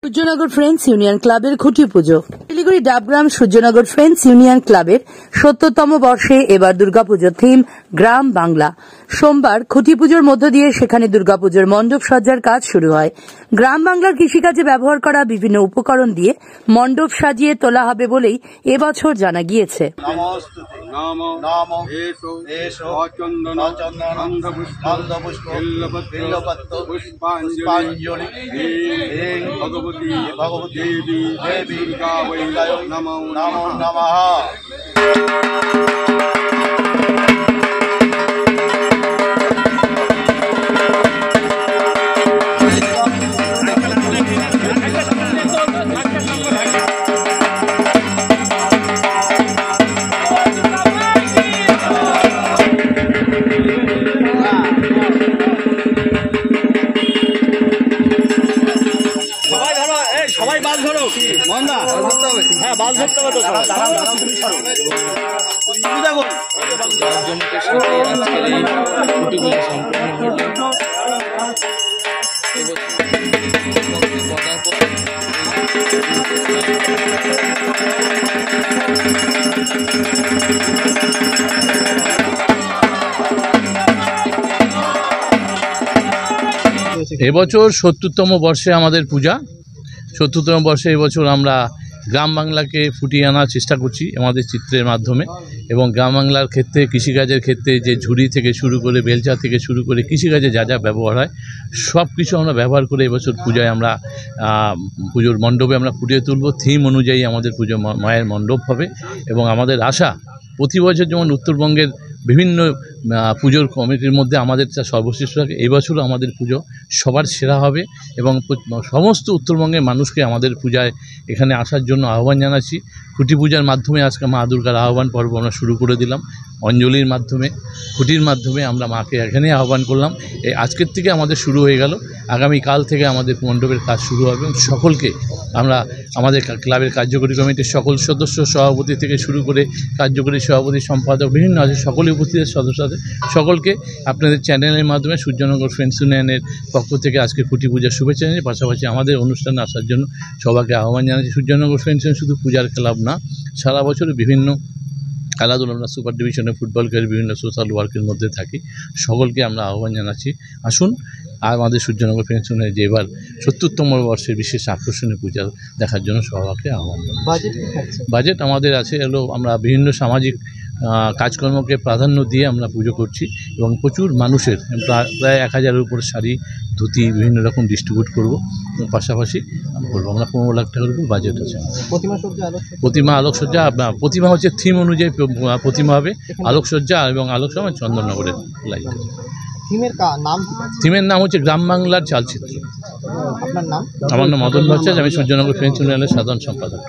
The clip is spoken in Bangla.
সূর্যনগর ফ্রেন্ডস ইউনিয়ন ক্লাবের খুঁটি পুজো। শিলিগুড়ি ডাবগ্রাম সূর্যনগর ফ্রেন্ডস ইউনিয়ন ক্লাবের ৭০তম বর্ষে এবার দুর্গাপুজোর থিম গ্রাম বাংলা। সোমবার খুঁটি পুজোর মধ্য দিয়ে সেখানে দুর্গাপুজোর মণ্ডপ সজ্জার কাজ শুরু হয়। গ্রাম বাংলার কৃষিকাজে ব্যবহার করা বিভিন্ন উপকরণ দিয়ে মণ্ডপ সাজিয়ে তোলা হবে বলেই এবছর জানা গিয়েছে। ভগবতী দেবী নমো নমঃ। সবাই বাল ধরো মন্দা, হ্যাঁ বাল ধরতে হবে তো সবাই। এবছর ৭০তম বর্ষে আমাদের পূজা। ৭০তম বর্ষে এবছর আমরা গ্রাম বাংলাকে ফুটিয়ে আনার চেষ্টা করছি আমাদের চিত্রের মাধ্যমে, এবং গ্রাম বাংলার ক্ষেত্রে কৃষিকাজের ক্ষেত্রে যে ঝুড়ি থেকে শুরু করে বেলচা থেকে শুরু করে কৃষিকাজে যা যা ব্যবহার হয় সব কিছু আমরা ব্যবহার করে এবছর পূজায় আমরা পুজোর মণ্ডপে আমরা ফুটিয়ে তুলব। থিম অনুযায়ী আমাদের পুজো মায়ের মণ্ডপ হবে, এবং আমাদের আশা প্রতি বছর যেমন উত্তরবঙ্গের বিভিন্ন পুজোর কমিটির মধ্যে আমাদের সর্বশ্রেষ্ঠ থাকে, এবছরও আমাদের পুজো সবার সেরা হবে, এবং সমস্ত উত্তরবঙ্গের মানুষকে আমাদের পূজায় এখানে আসার জন্য আহ্বান জানাচ্ছি। খুঁটি পূজার মাধ্যমে আজকে মা দুর্গার আহ্বান পর্ব আমরা শুরু করে দিলাম। অঞ্জলির মাধ্যমে খুঁটির মাধ্যমে আমরা মাকে এখানে আহ্বান করলাম। এই আজকের থেকে আমাদের শুরু হয়ে গেল, আগামীকাল থেকে আমাদের মণ্ডপের কাজ শুরু হবে, এবং সকলকে আমরা আমাদের ক্লাবের কার্যকরী কমিটির সকল সদস্য, সভাপতি থেকে শুরু করে কার্যকরী সভাপতি, সম্পাদক বিভিন্ন আছে সকলে উপস্থিত সদস্য আছে, সকলকে আপনাদের চ্যানেলের মাধ্যমে সূর্যনগর ফ্রেন্ডস ইউনিয়নের পক্ষ থেকে আজকে খুঁটি পূজার শুভেচ্ছা জানাই। পাশাপাশি আমাদের অনুষ্ঠানে আসার জন্য সবাইকে আহ্বান জানাচ্ছি। সূর্যনগর ফ্রেন্ডস ইউনিয়ন শুধু পূজার ক্লাব না, সারা বছর বিভিন্ন খেলাধুলা, আমরা সুপার ডিভিশনে ফুটবল খেলি, বিভিন্ন সোশ্যাল ওয়ার্কের মধ্যে থাকি, সকলকে আমরা আহ্বান জানাচ্ছি আসুন আমাদের সূর্যনগর ফ্রেন্ডস ইউনিয়নের যে এবার ৭০তম বর্ষের বিশেষ আকর্ষণীয় পূজা দেখার জন্য সবাইকে আহ্বান জানাচ্ছি। বাজেট আমাদের আছে হলো, আমরা বিভিন্ন সামাজিক কাজকর্মকে প্রাধান্য দিয়ে আমরা পুজো করছি, এবং প্রচুর মানুষের প্রায় ১,০০০-এর উপর শাড়ি, ধুতি বিভিন্ন রকম ডিস্ট্রিবিউট করব, পাশাপাশি করবো। আমরা ১৫ লাখ টাকার উপর বাজেট আছে। প্রতিমা আলোকসজ্জা, প্রতিমা হচ্ছে থিম অনুযায়ী প্রতিমা হবে, আলোকসজ্জা এবং আলোকসজ্জা চন্দননগরের লাইট। থিমের নাম হচ্ছে গ্রাম বাংলার চালচিত্র। আমার নাম মদন ভট্টাচার্য, আমি সূর্যনগর ফ্রেন্ডস ইউনিয়নের সাধারণ সম্পাদক।